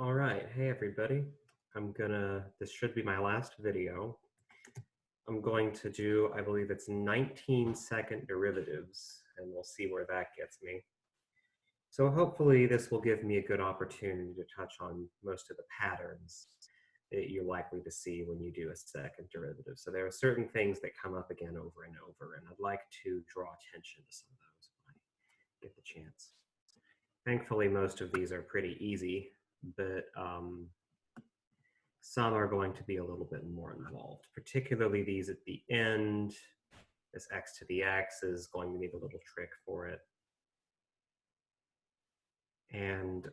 All right, hey everybody. This should be my last video. I'm going to do, I believe it's 19-second derivatives, and we'll see where that gets me. So hopefully this will give me a good opportunity to touch on most of the patterns that you're likely to see when you do a second derivative. So there are certain things that come up again over and over, and I'd like to draw attention to some of those when I get the chance. Thankfully, most of these are pretty easy, but some are going to be a little bit more involved, particularly these at the end. This x to the x is going to need a little trick for it. And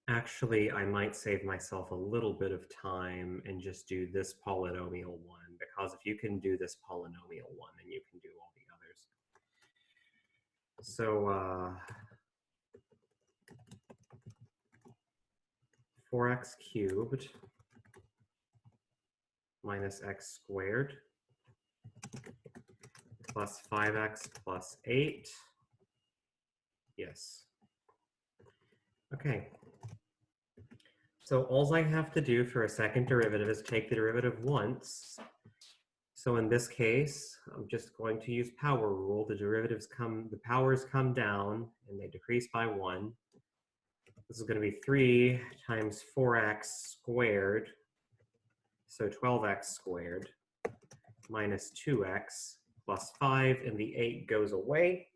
actually, I might save myself a little bit of time and just do this polynomial one, because if you can do this polynomial one, then you can do all the others. So 4x cubed minus x squared plus 5x plus 8. Yes. Okay. So all I have to do for a second derivative is take the derivative once. So in this case, I'm just going to use power rule. The powers come down and they decrease by 1. This is going to be 3 times 4x squared, so 12x squared, minus 2x plus 5, and the 8 goes away.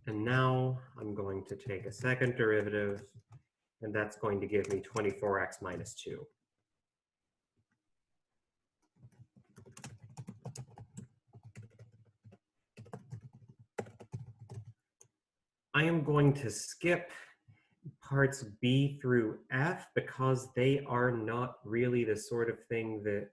And now I'm going to take a second derivative, and that's going to give me 24x minus 2. I am going to skip parts B through F because they are not really the sort of thing that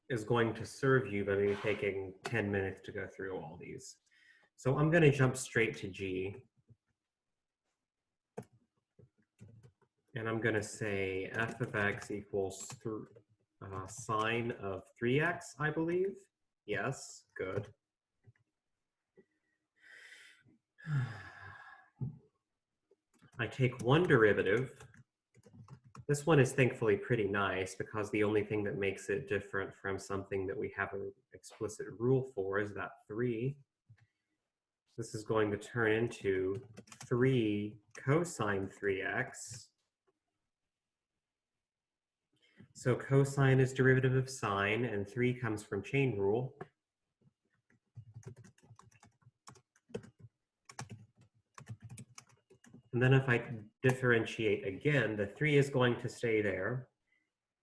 is going to serve you by maybe taking 10 minutes to go through all these. So I'm going to jump straight to G. And I'm going to say f of x equals sine of 3x, I believe. Yes, good. I take one derivative. This one is thankfully pretty nice because the only thing that makes it different from something that we have an explicit rule for is that 3. This is going to turn into 3 cosine 3x. So cosine is derivative of sine, and 3 comes from chain rule. And then if I differentiate again, the 3 is going to stay there.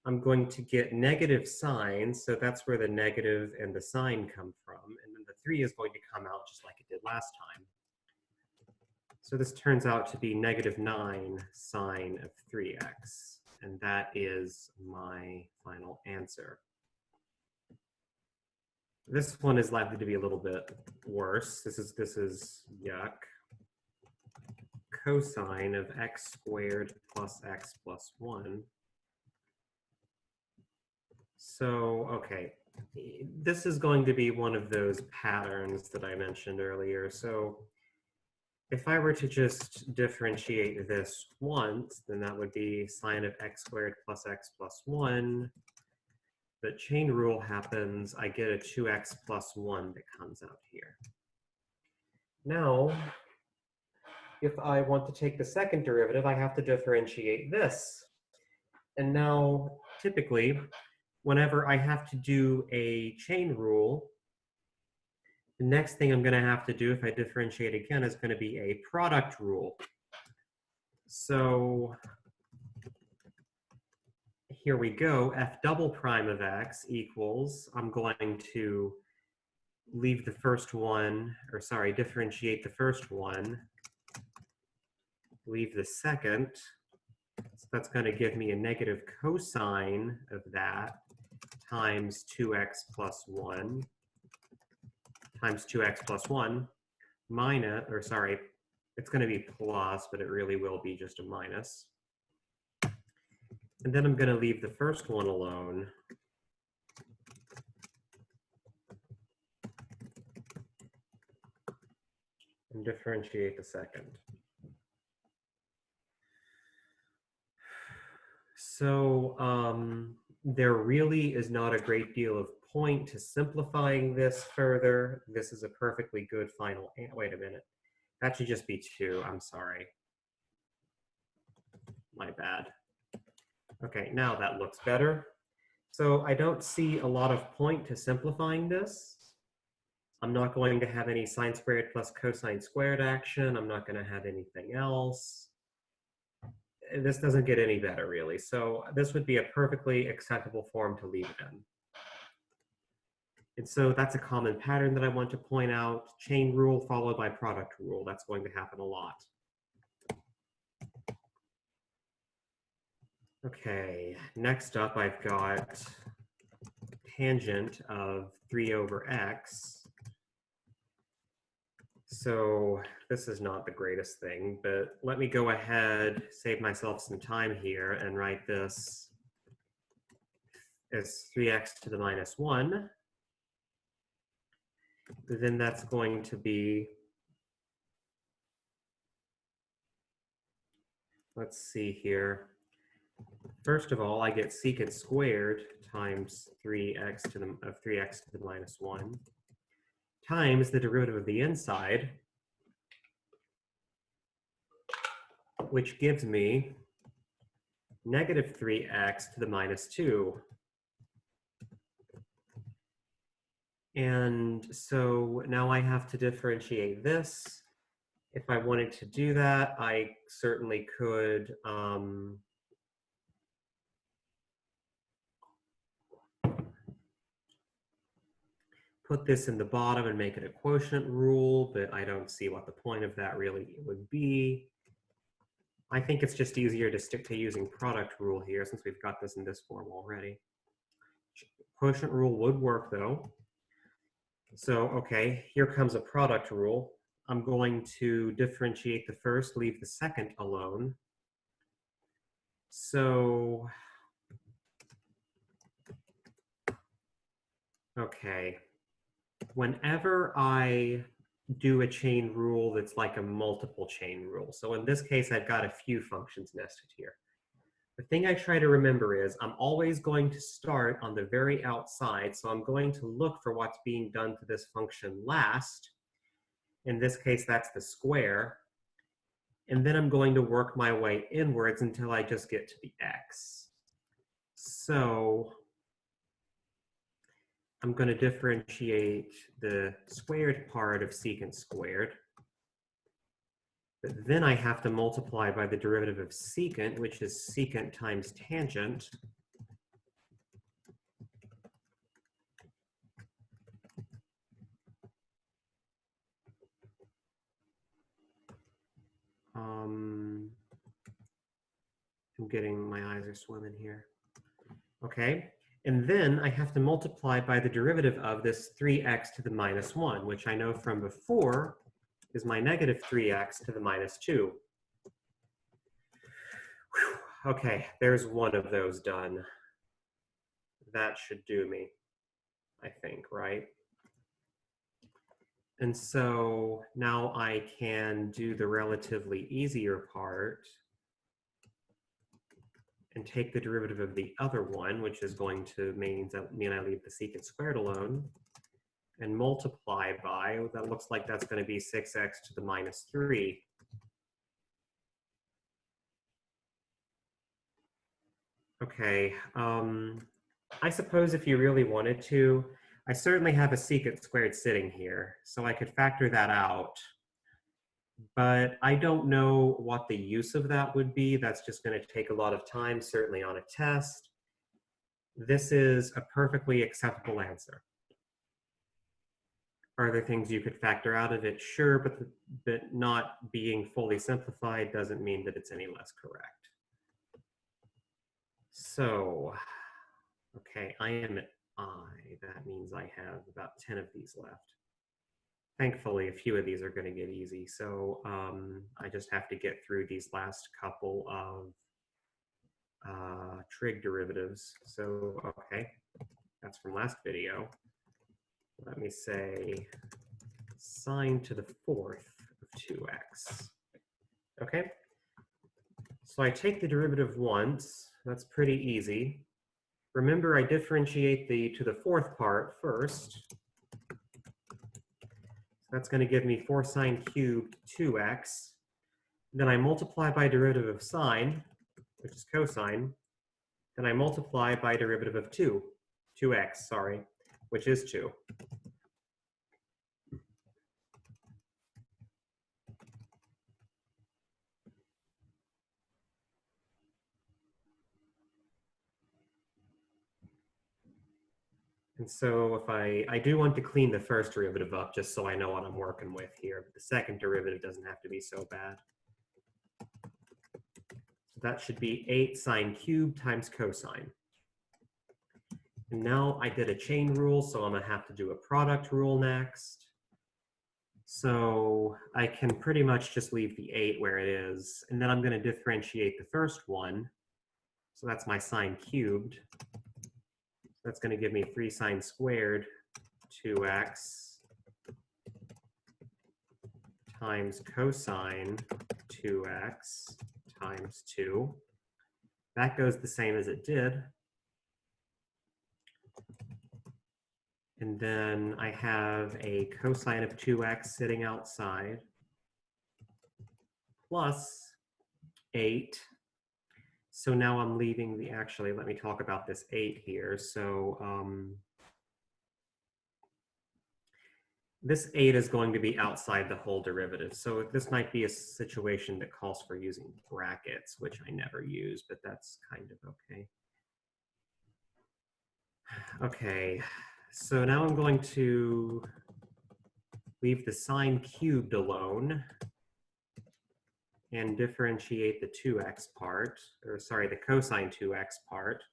I'm going to get negative signs, so that's where the negative and the sine come from. And then the 3 is going to come out just like it did last time. So this turns out to be negative 9 sine of 3x. And that is my final answer. This one is likely to be a little bit worse. This is yuck. Cosine of x squared plus x plus 1. So, okay, this is going to be one of those patterns that I mentioned earlier. So if I were to just differentiate this once, then that would be sine of x squared plus x plus 1. But chain rule happens, I get a 2x plus 1 that comes out here. Now, if I want to take the second derivative, I have to differentiate this. And now, typically, whenever I have to do a chain rule, the next thing I'm going to have to do if I differentiate again is going to be a product rule. So here we go, f double prime of x equals, I'm going to leave the first one, or sorry, differentiate the first one, leave the second. So that's going to give me a negative cosine of that times 2x plus 1 times 2x plus 1 minus, or sorry, It's going to be plus, but it really will be just a minus. And then I'm going to leave the first one alone. And differentiate the second. So there really is not a great deal of point to simplifying this further. This is a perfectly good final. Wait a minute. That should just be 2. I'm sorry. My bad. Okay, now that looks better. So I don't see a lot of point to simplifying this. I'm not going to have any sine squared plus cosine squared action. I'm not going to have anything else. This doesn't get any better, really. So this would be a perfectly acceptable form to leave it in. And so that's a common pattern that I want to point out. Chain rule followed by product rule. That's going to happen a lot. Okay, next up I've got tangent of 3 over x. So this is not the greatest thing, but let me go ahead, save myself some time here, and write this as 3x to the minus 1. Then that's going to be, let's see here. First of all, I get secant squared times 3x to the minus 1 times the derivative of the inside, which gives me negative 3x to the minus 2. And so now I have to differentiate this. If I wanted to do that, I certainly could put this in the bottom and make it a quotient rule, but I don't see what the point of that really would be. I think it's just easier to stick to using product rule here since we've got this in this form already. Quotient rule would work though. So, okay, here comes a product rule. I'm going to differentiate the first, leave the second alone. So, okay, whenever I do a chain rule that's like a multiple chain rule, so in this case, I've got a few functions nested here. The thing I try to remember is I'm always going to start on the very outside, so I'm going to look for what's being done to this function last. In this case, that's the square. And then I'm going to work my way inwards until I just get to the x. So I'm going to differentiate the squared part of secant squared. But then I have to multiply by the derivative of secant, which is secant times tangent. I'm getting, my eyes are swimming here. Okay, and then I have to multiply by the derivative of this 3x to the minus 1, which I know from before is my negative 3x to the minus 2. Whew. Okay, there's one of those done. That should do me, I think, right? And so now I can do the relatively easier part and take the derivative of the other one, which is going to mean I leave the secant squared alone, and multiply by, that looks like that's going to be 6x to the minus 3. Okay, I suppose if you really wanted to, I certainly have a secant squared sitting here, so I could factor that out. But I don't know what the use of that would be. That's just going to take a lot of time, certainly on a test. This is a perfectly acceptable answer. Are there things you could factor out of it? Sure, but not being fully simplified doesn't mean that it's any less correct. So, okay, I am at I. That means I have about 10 of these left. Thankfully, a few of these are going to get easy. So I just have to get through these last couple of trig derivatives. So, okay, that's from last video. Let me say sine to the fourth of 2x. Okay, so I take the derivative once. That's pretty easy. Remember, I differentiate the to the fourth part first. That's going to give me 4 sine cubed 2x. Then I multiply by derivative of sine, which is cosine. Then I multiply by derivative of 2x, sorry, which is 2. And so if I do want to clean the first derivative up just so I know what I'm working with here. But the second derivative doesn't have to be so bad. So that should be 8 sine cubed times cosine. And now I did a chain rule, so I'm going to have to do a product rule next. So I can pretty much just leave the 8 where it is. And then I'm going to differentiate the first one. So that's my sine cubed. That's going to give me 3 sine squared 2x times cosine 2x times 2. That goes the same as it did. And then I have a cosine of 2x sitting outside plus 8. So now I'm leaving the, actually, let me talk about this 8 here. So this 8 is going to be outside the whole derivative. So this might be a situation that calls for using brackets, which I never use, but that's kind of okay. Okay, so now I'm going to leave the sine cubed alone and differentiate the 2x part, or sorry, the cosine 2x part,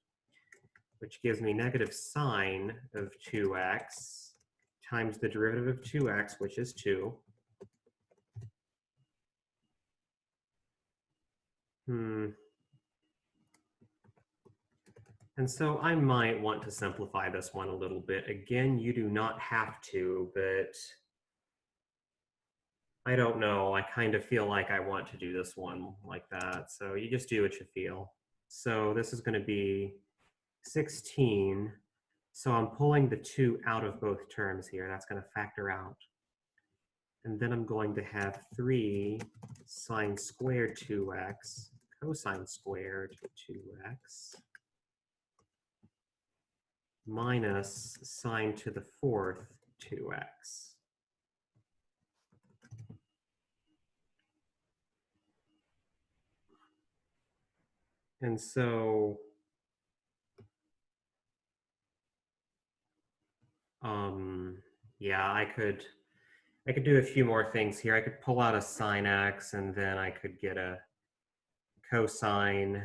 which gives me negative sine of 2x times the derivative of 2x, which is 2. And so I might want to simplify this one a little bit. Again, you do not have to, but I don't know. I kind of feel like I want to do this one like that. So you just do what you feel. So this is going to be 16. So I'm pulling the 2 out of both terms here. That's going to factor out. And then I'm going to have 3 sine squared 2x cosine squared 2x minus sine to the fourth 2x. And so yeah, I could do a few more things here. I could pull out a sine x, and then I could get a cosine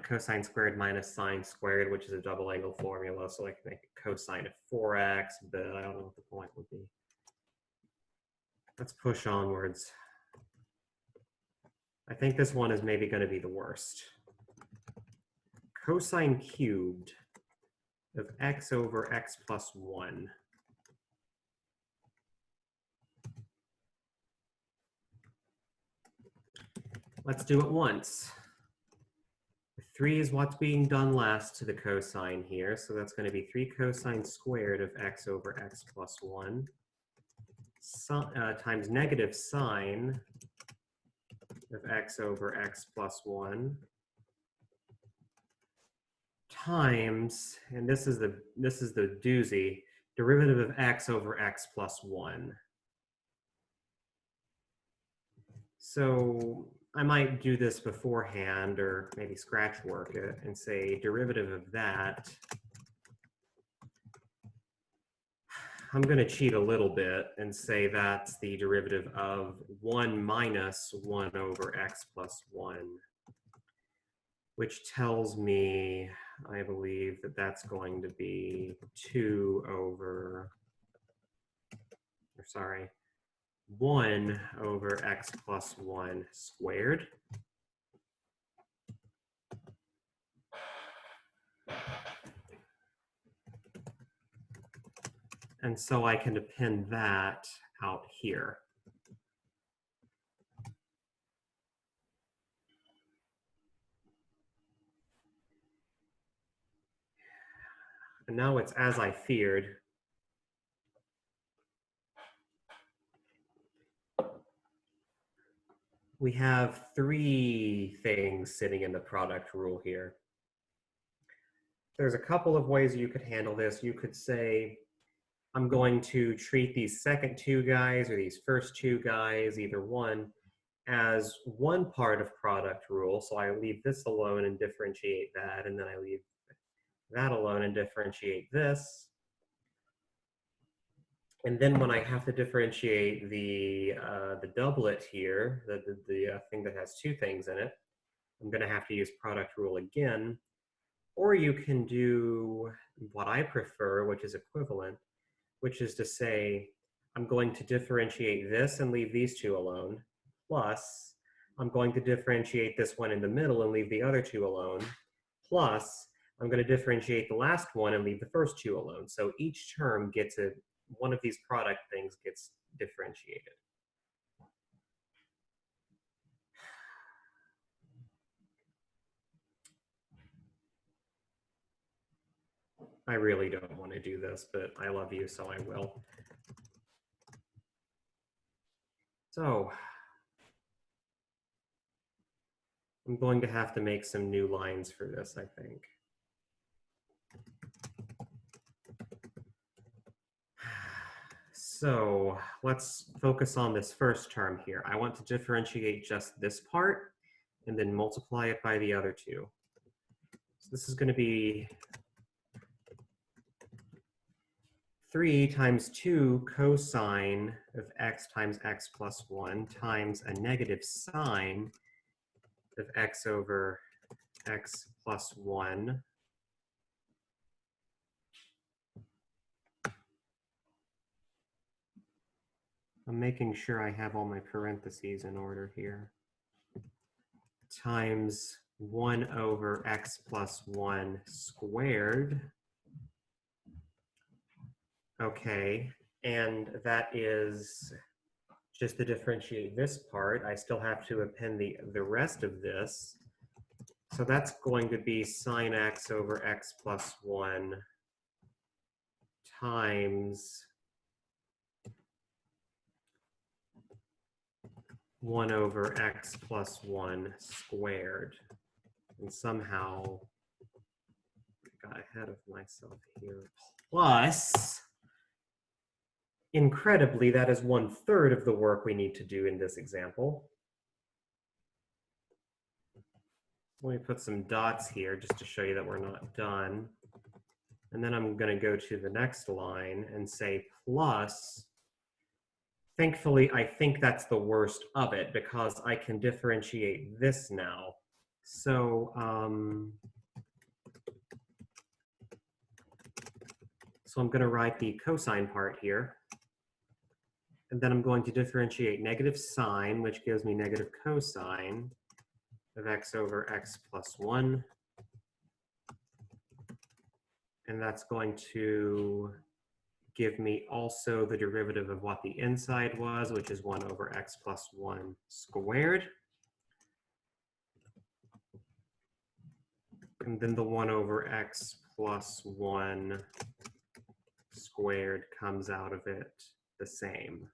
cosine squared minus sine squared, which is a double angle formula. So I can make a cosine of 4x, but I don't know what the point would be. Let's push onwards. I think this one is maybe going to be the worst. Cosine cubed of x over x plus 1. Let's do it once. 3 is what's being done last to the cosine here, so that's going to be 3 cosine squared of x over x plus 1 times negative sine of x over x plus 1 times, and this is the doozy, derivative of x over x plus 1. So I might do this beforehand, or maybe scratch work it and say derivative of that. I'm going to cheat a little bit and say that's the derivative of 1 minus 1 over x plus 1, which tells me I believe that that's going to be 2 over, or sorry, 1 over x plus 1 squared. And so I can append that out here. And now it's as I feared. We have 3 things sitting in the product rule here. There's a couple of ways you could handle this. You could say, I'm going to treat these second 2 guys or these first 2 guys, either one, as one part of product rule. So I leave this alone and differentiate that, and then I leave that alone and differentiate this. And then when I have to differentiate the doublet here, the thing that has 2 things in it, I'm going to have to use product rule again. Or you can do what I prefer, which is equivalent, which is to say, I'm going to differentiate this and leave these 2 alone, plus I'm going to differentiate this one in the middle and leave the other 2 alone, plus I'm going to differentiate the last one and leave the first 2 alone. So each term gets one of these product things gets differentiated. I really don't want to do this, but I love you, so I will. So I'm going to have to make some new lines for this, I think. So let's focus on this first term here. I want to differentiate just this part and then multiply it by the other 2. So this is going to be 3 times 2 cosine of x times x plus 1 times a negative sine of x over x plus 1 . I'm making sure I have all my parentheses in order here. Times 1 over x plus 1 squared. Okay, and that is just to differentiate this part. I still have to append the rest of this. So that's going to be sine x over x plus 1 times 1 over x plus 1 squared. And somehow I got ahead of myself here. Plus, incredibly, that is 1/3 of the work we need to do in this example. Let me put some dots here just to show you that we're not done. And then I'm going to go to the next line and say plus. Thankfully, I think that's the worst of it because I can differentiate this now. So, I'm going to write the cosine part here. And then I'm going to differentiate negative sine, which gives me negative cosine of x over x plus 1. And that's going to give me also the derivative of what the inside was, which is 1 over x plus 1 squared. And then the 1 over x plus 1 squared comes out of it the same.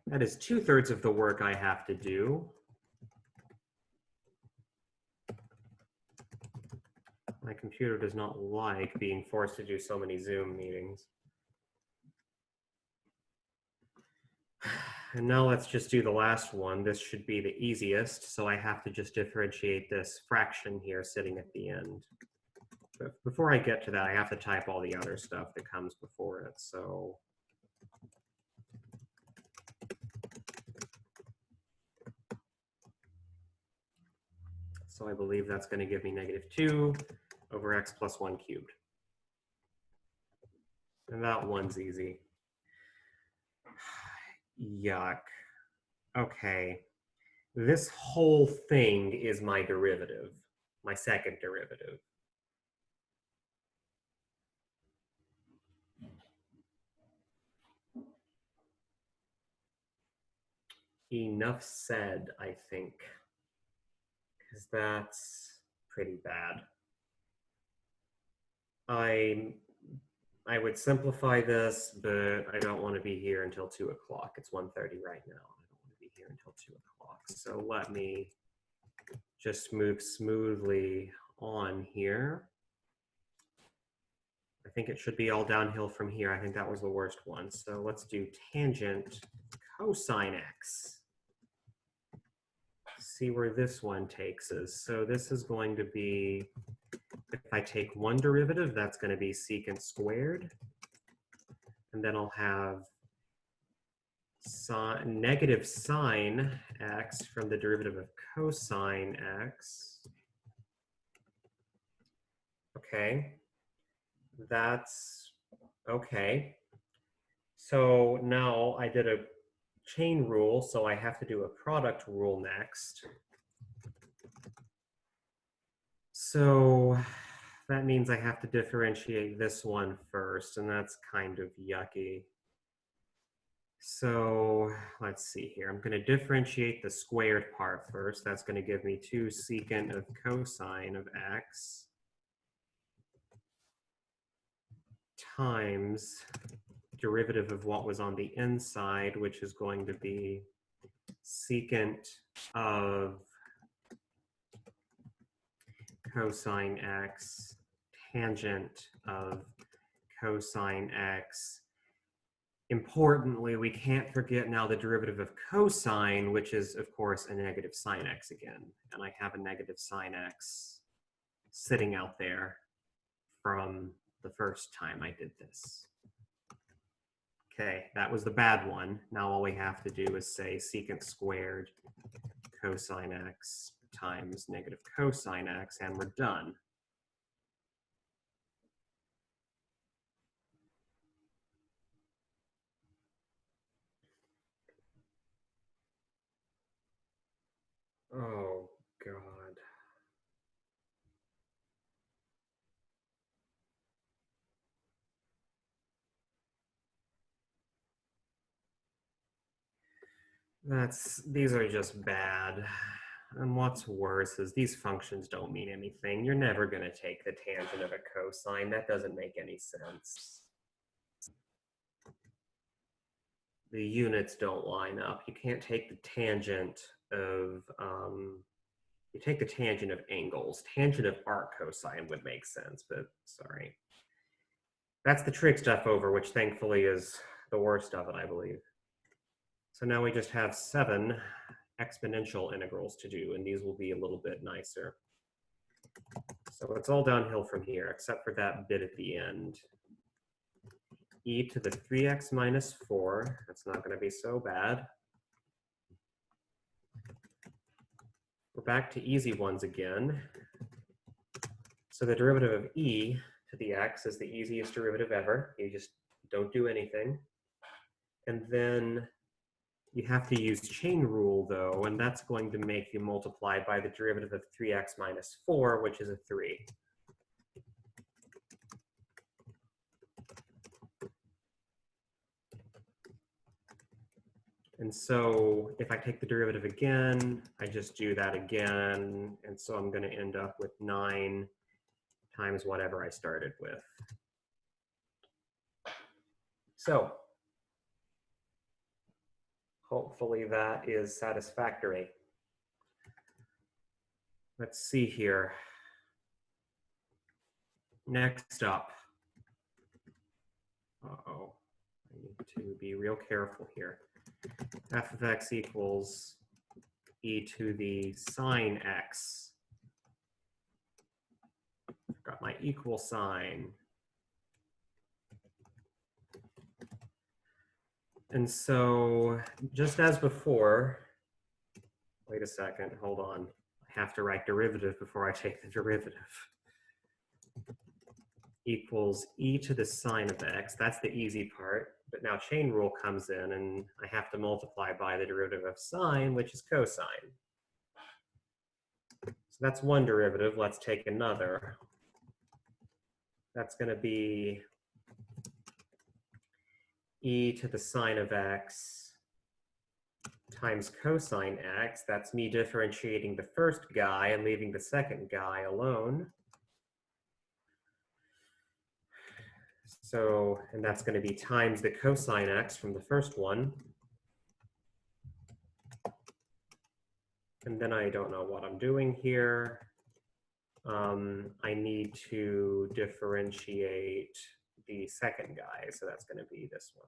That is 2/3 of the work I have to do. My computer does not like being forced to do so many Zoom meetings. And now let's just do the last one. This should be the easiest, so I have to just differentiate this fraction here sitting at the end. But before I get to that, I have to type all the other stuff that comes before it. So So I believe that's going to give me -2 over x plus 1 cubed. And that one's easy. Yuck. Okay. This whole thing is my derivative, my second derivative. Enough said, I think, because that's pretty bad. I would simplify this, but I don't want to be here until 2 o'clock. It's 1:30 right now. I don't want to be here until 2 o'clock. So let me just move smoothly on here. I think it should be all downhill from here. I think that was the worst one. So let's do tangent cosine x. See where this one takes us. So this is going to be, if I take one derivative, that's going to be secant squared. And then I'll have negative sine x from the derivative of cosine x. Okay, that's okay. So now I did a chain rule, so I have to do a product rule next. So that means I have to differentiate this one first, and that's kind of yucky. So let's see here. I'm going to differentiate the squared part first. That's going to give me 2 secant of cosine of x times derivative of what was on the inside, which is going to be secant of cosine x tangent of cosine x. Importantly, we can't forget now the derivative of cosine, which is, of course, a negative sine x again. And I have a negative sine x sitting out there from the first time I did this. Okay, that was the bad one. Now all we have to do is say secant squared cosine x times negative cosine x, and we're done. Oh, God. These are just bad. And what's worse is these functions don't mean anything. You're never going to take the tangent of a cosine. That doesn't make any sense. The units don't line up. You can't take the tangent of, you take the tangent of angles. Tangent of arc cosine would make sense, but sorry. That's the trig stuff over, which thankfully is the worst of it, I believe. So now we just have 7 exponential integrals to do, and these will be a little bit nicer. So it's all downhill from here, except for that bit at the end. E to the 3x minus 4, that's not going to be so bad. We're back to easy ones again. So the derivative of e to the x is the easiest derivative ever. You just don't do anything. And then you have to use chain rule, though, and that's going to make you multiply by the derivative of 3x minus 4, which is a 3. And so if I take the derivative again, I just do that again. And so I'm going to end up with 9 times whatever I started with. So hopefully that is satisfactory. Let's see here. Next up. Uh-oh, I need to be real careful here. F of x equals e to the sine x. Got my equal sign. And so just as before, wait a second, hold on. I have to write derivative before I take the derivative. Equals e to the sine of x. That's the easy part. But now chain rule comes in, and I have to multiply by the derivative of sine, which is cosine. So that's one derivative. Let's take another. That's going to be e to the sine of x times cosine x. That's me differentiating the first guy and leaving the second guy alone. So, and that's going to be times the cosine x from the first one. And then I don't know what I'm doing here. I need to differentiate the second guy, so that's going to be this one.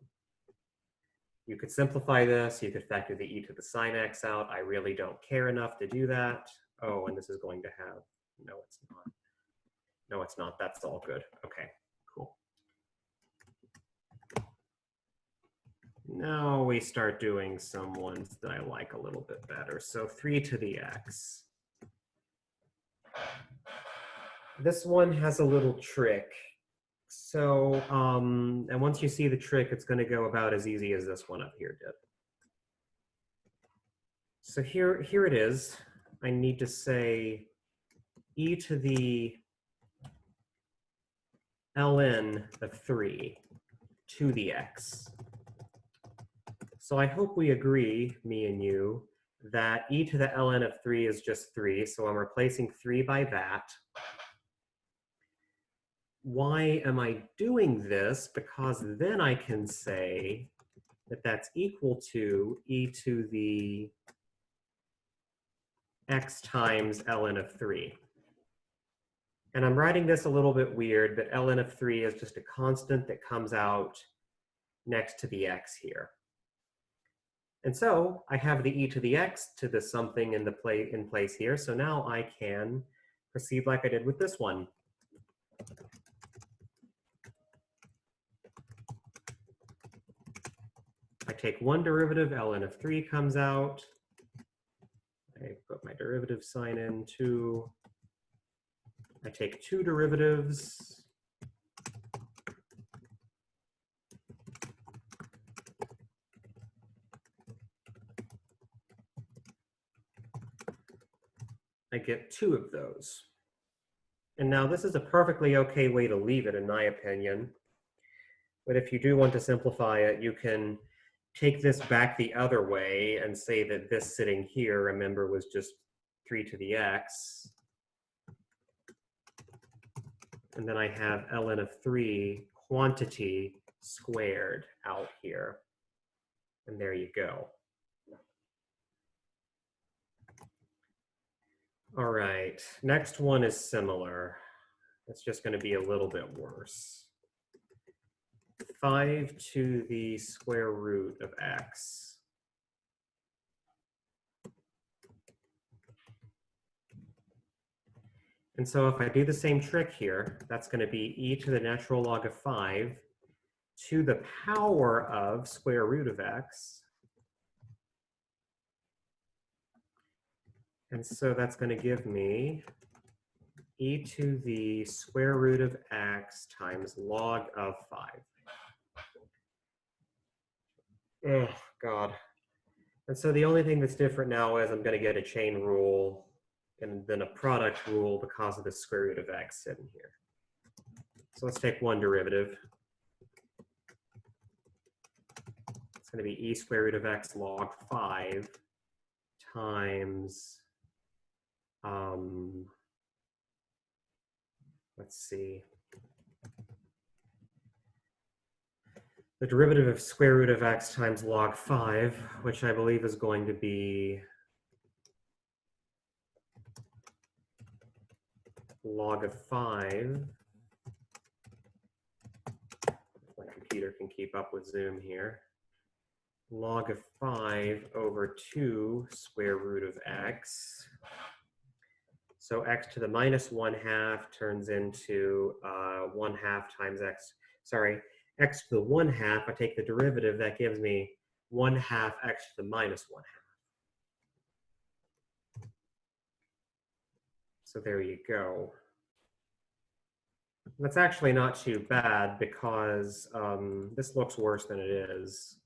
You could simplify this. You could factor the e to the sine x out. I really don't care enough to do that. Oh, and this is going to have, no, it's not. No, it's not. That's all good. Okay, cool. Now we start doing some ones that I like a little bit better. So 3 to the x. This one has a little trick. So, and once you see the trick, it's going to go about as easy as this one up here did. So here it is. I need to say e to the ln of 3 to the x. So I hope we agree, me and you, that e to the ln of 3 is just 3. So I'm replacing 3 by that. Why am I doing this? Because then I can say that that's equal to e to the x times ln of 3. And I'm writing this a little bit weird, but ln of 3 is just a constant that comes out next to the x here. And so I have the e to the x to the something in place here. So now I can proceed like I did with this one. I take one derivative, ln of 3 comes out. I put my derivative sign in 2. I take two derivatives. I get 2 of those. And now this is a perfectly okay way to leave it, in my opinion. But if you do want to simplify it, you can take this back the other way and say that this sitting here, remember, was just 3 to the x. And then I have ln of 3 quantity squared out here. And there you go. All right, next one is similar. It's just going to be a little bit worse. 5 to the square root of x. And so if I do the same trick here, that's going to be e to the natural log of 5 to the power of square root of x. And so that's going to give me e to the square root of x times log of 5. Oh, God. And so the only thing that's different now is I'm going to get a chain rule and then a product rule because of the square root of x sitting here. So let's take one derivative. It's going to be e square root of x log 5 times, let's see, the derivative of square root of x times log 5, which I believe is going to be log of 5. My computer can keep up with Zoom here. Log of 5 over 2 square root of x. So x to the minus 1/2 turns into 1/2 times x. Sorry, x to the 1/2, I take the derivative, that gives me 1/2 x to the minus 1/2. So there you go. That's actually not too bad because this looks worse than it is.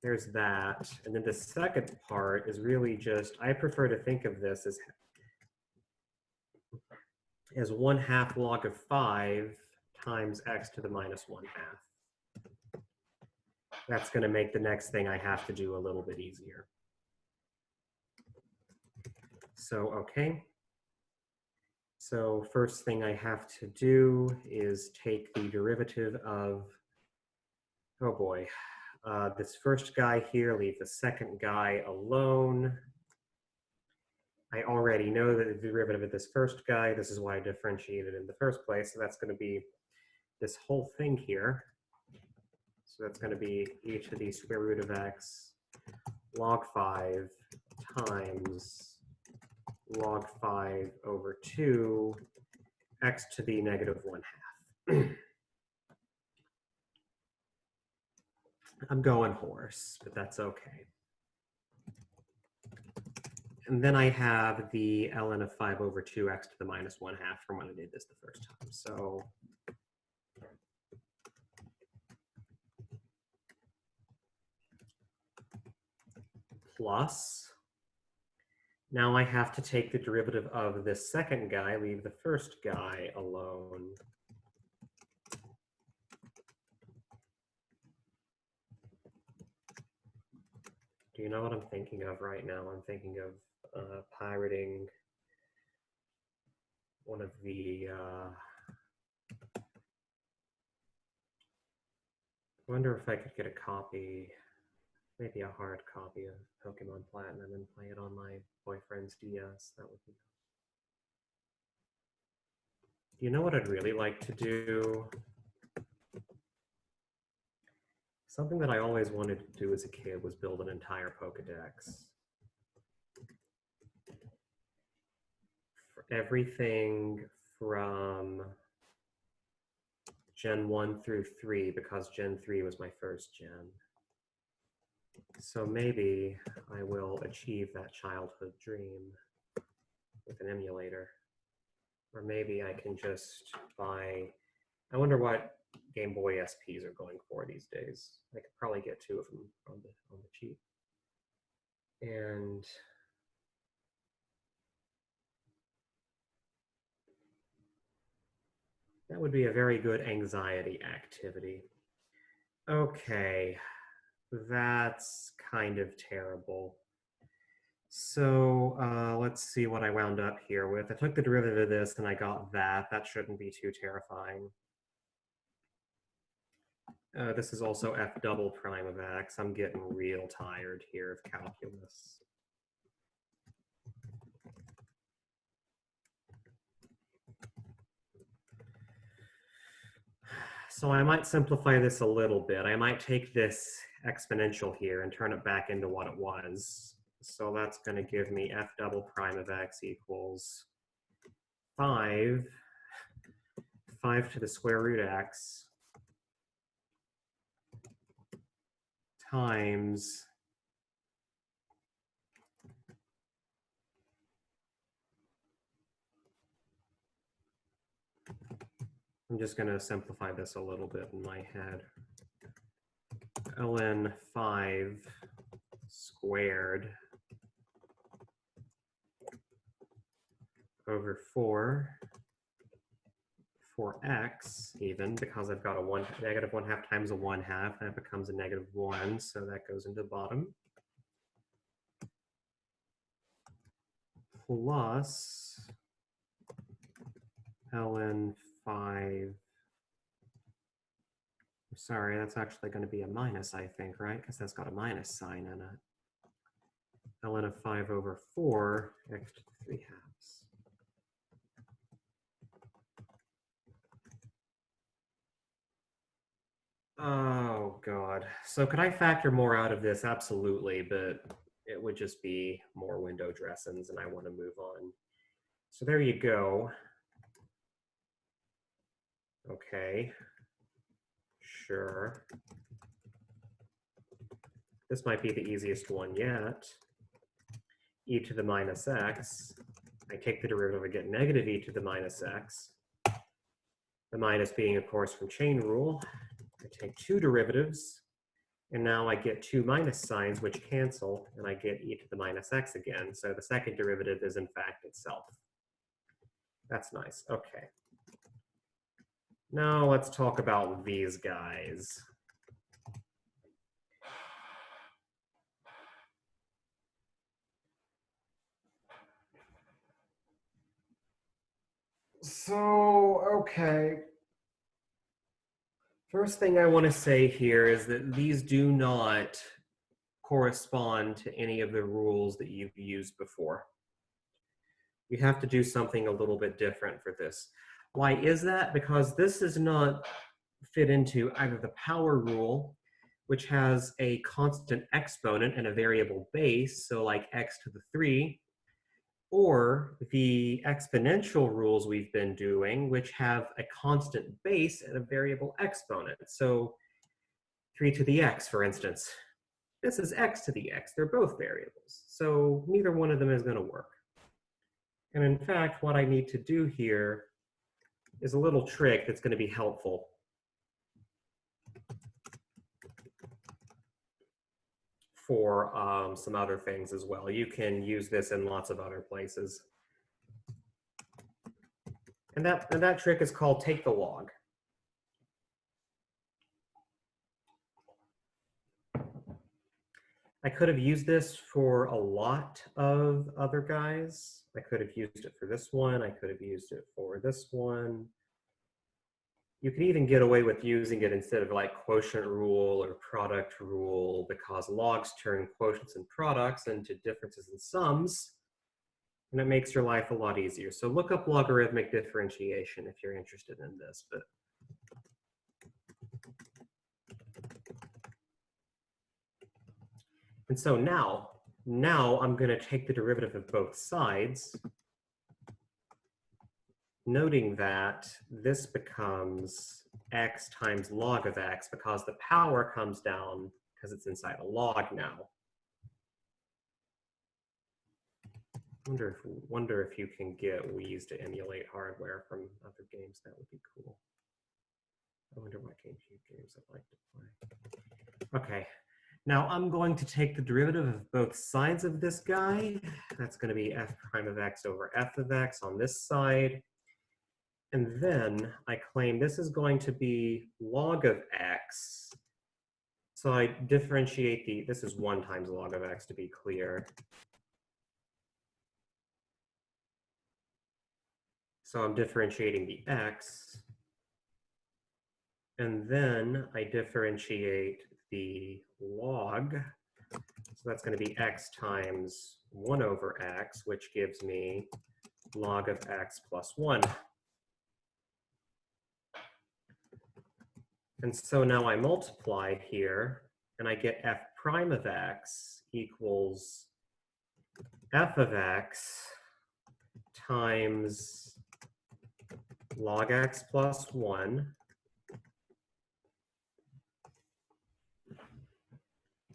There's that. And then the second part is really just, I prefer to think of this as 1/2 log of 5 times x to the minus 1/2. That's going to make the next thing I have to do a little bit easier. So, okay. So first thing I have to do is take the derivative of, oh boy, this first guy here, leave the second guy alone. I already know that the derivative of this first guy, this is why I differentiated in the first place, so that's going to be this whole thing here. So that's going to be e to the square root of x log 5 times log 5 over 2 x to the negative 1/2. I'm going hoarse, but that's okay. And then I have the ln of 5 over 2x to the minus 1/2 from when I did this the first time. So plus, now I have to take the derivative of this second guy, leave the first guy alone. Do you know what I'm thinking of right now? I'm thinking of pirating one of the, I wonder if I could get a copy, maybe a hard copy of Pokemon Platinum and play it on my boyfriend's DS. That would be. You know what I'd really like to do? Something that I always wanted to do as a kid was build an entire Pokedex. For everything from Gen 1 through 3, because Gen 3 was my first gen. So maybe I will achieve that childhood dream with an emulator. Or maybe I can just buy, I wonder what Game Boy SPs are going for these days. I could probably get 2 of them on the cheap. And that would be a very good anxiety activity. Okay, that's kind of terrible. So let's see what I wound up here with. I took the derivative of this and I got that. That shouldn't be too terrifying. This is also f double prime of x. I'm getting real tired here of calculus. So I might simplify this a little bit. I might take this exponential here and turn it back into what it was. So that's going to give me f double prime of x equals 5 to the square root x times I'm just going to simplify this a little bit in my head. ln 5 squared over 4 for x even, because I've got a negative 1/2 times a 1/2, that becomes a negative 1, so that goes into the bottom. Plus ln 5, sorry, that's actually going to be a minus, I think, right? Because that's got a minus sign in it. ln of 5 over 4, x to the 3/2. Oh, God. So could I factor more out of this? Absolutely, but it would just be more window dressings, and I want to move on. So there you go. Okay. Sure. This might be the easiest one yet. e to the minus x. I take the derivative, I get negative e to the minus x. The minus being, of course, from chain rule. I take two derivatives, and now I get two minus signs, which cancel, and I get e to the minus x again. So the second derivative is, in fact, itself. That's nice. Okay. Now let's talk about these guys. So, okay. First thing I want to say here is that these do not correspond to any of the rules that you've used before. You have to do something a little bit different for this. Why is that? Because this does not fit into either the power rule, which has a constant exponent and a variable base, so like x to the 3, or the exponential rules we've been doing, which have a constant base and a variable exponent. So 3 to the x, for instance. This is x to the x. They're both variables. So neither one of them is going to work. And in fact, what I need to do here is a little trick that's going to be helpful. For some other things as well. You can use this in lots of other places. And that trick is called take the log. I could have used this for a lot of other guys. I could have used it for this one. I could have used it for this one. You can even get away with using it instead of like quotient rule or product rule, because logs turn quotients and products into differences and sums, and it makes your life a lot easier. So look up logarithmic differentiation if you're interested in this. And so now I'm going to take the derivative of both sides, noting that this becomes x times log of x because the power comes down because it's inside a log now. Wonder if you can get Wii's to emulate hardware from other games. That would be cool. I wonder what games I'd like to play. Okay, now I'm going to take the derivative of both sides of this guy. That's going to be f prime of x over f of x on this side. And then I claim this is going to be log of x. So I differentiate this is 1 times log of x to be clear. So I'm differentiating the x. And then I differentiate the log. So that's going to be x times 1 over x, which gives me log of x plus 1. And so now I multiply here, and I get f prime of x equals f of x times log x plus 1,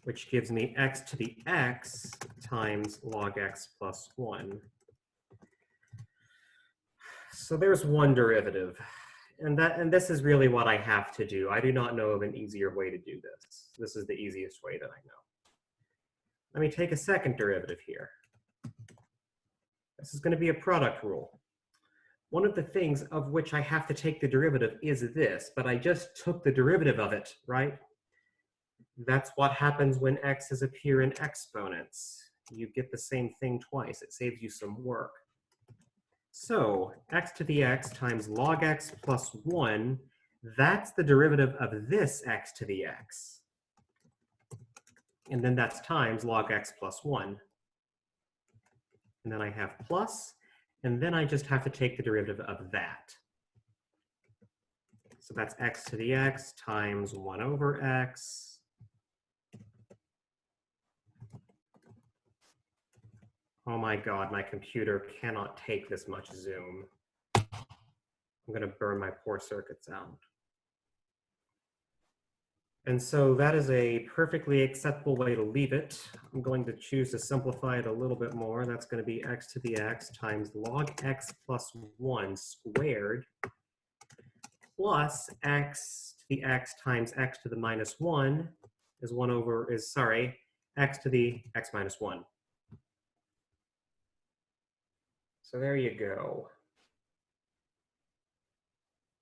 which gives me x to the x times log x plus 1. So there's one derivative. And this is really what I have to do. I do not know of an easier way to do this. This is the easiest way that I know. Let me take a second derivative here. This is going to be a product rule. One of the things of which I have to take the derivative is this, but I just took the derivative of it, right? That's what happens when x's appear in exponents. You get the same thing twice. It saves you some work. So x to the x times log x plus 1, that's the derivative of this x to the x. And then that's times log x plus 1. And then I have plus, and then I just have to take the derivative of that. So that's x to the x times 1 over x. Oh my God, my computer cannot take this much zoom. I'm going to burn my poor circuits out. And so that is a perfectly acceptable way to leave it. I'm going to choose to simplify it a little bit more. That's going to be x to the x times log x plus 1 squared plus x to the x times x to the minus 1 is x to the x minus 1. So there you go.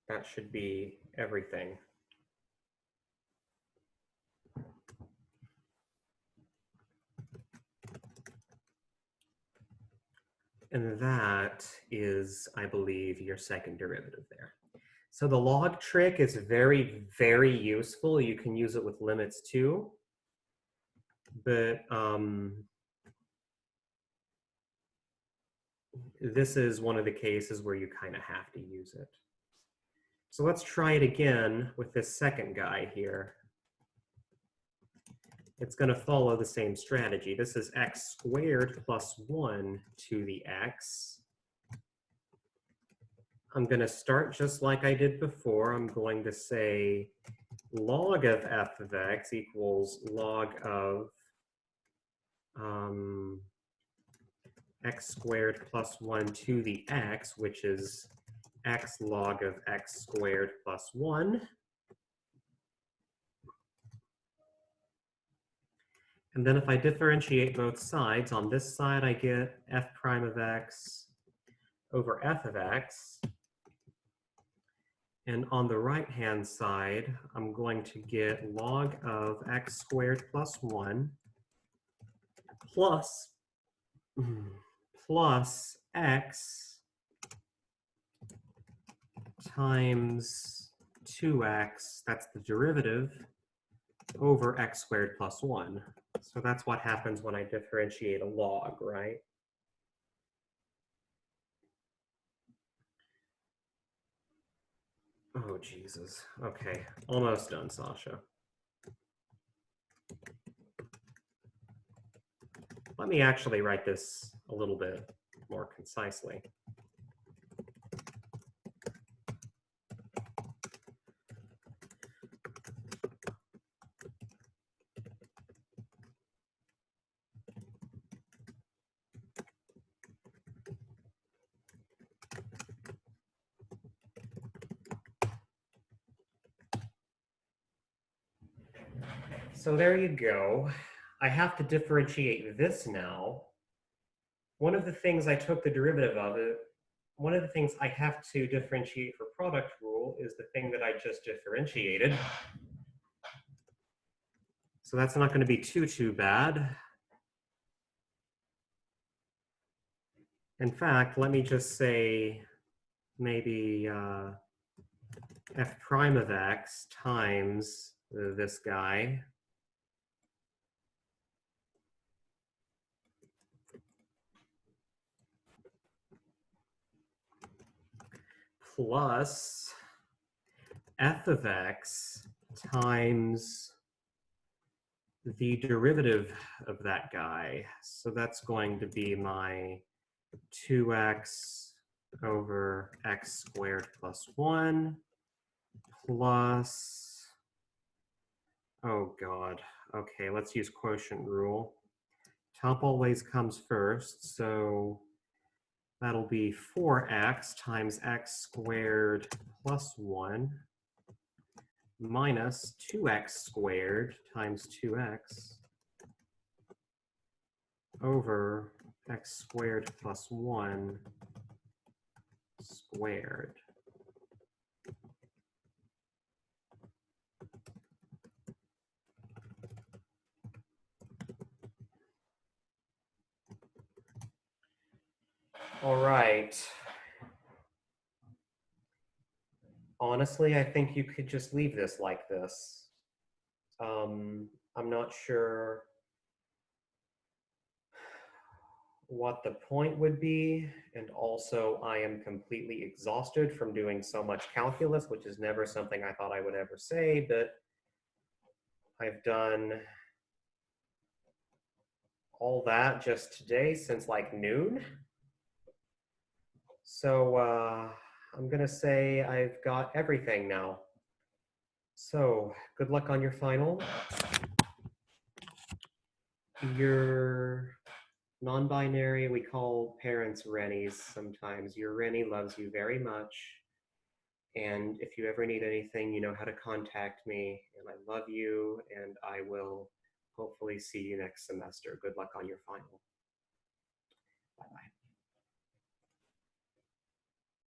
That should be everything. And that is, I believe, your second derivative there. So the log trick is very, very useful. You can use it with limits too. But this is one of the cases where you kind of have to use it. So let's try it again with this second guy here. It's going to follow the same strategy. This is x squared plus 1 to the x. I'm going to start just like I did before. I'm going to say log of f of x equals log of x squared plus 1 to the x, which is x log of x squared plus 1. And then if I differentiate both sides, on this side I get f prime of x over f of x. And on the right-hand side, I'm going to get log of x squared plus 1 plus x times 2x, that's the derivative, over x squared plus 1. So that's what happens when I differentiate a log, right? Oh, Jesus. Okay, almost done, Sasha. Let me actually write this a little bit more concisely. So there you go. I have to differentiate this now. One of the things I took the derivative of it, one of the things I have to differentiate for product rule is the thing that I just differentiated. So that's not going to be too bad. In fact, let me just say maybe f prime of x times this guy plus f of x times the derivative of that guy. So that's going to be my 2x over x squared plus 1 plus, oh God, okay, let's use quotient rule. Top always comes first, so that'll be 4x times x squared plus 1 minus 2x squared times 2x over x squared plus 1 squared. All right. Honestly, I think you could just leave this like this. I'm not sure what the point would be, and also I am completely exhausted from doing so much calculus, which is never something I thought I would ever say, but I've done all that just today since like noon. So I'm gonna say I've got everything now. So, good luck on your final. Your non-binary, we call parents Rennies sometimes. Your Rennie loves you very much. And if you ever need anything, you know how to contact me. And I love you, and I will hopefully see you next semester. Good luck on your final.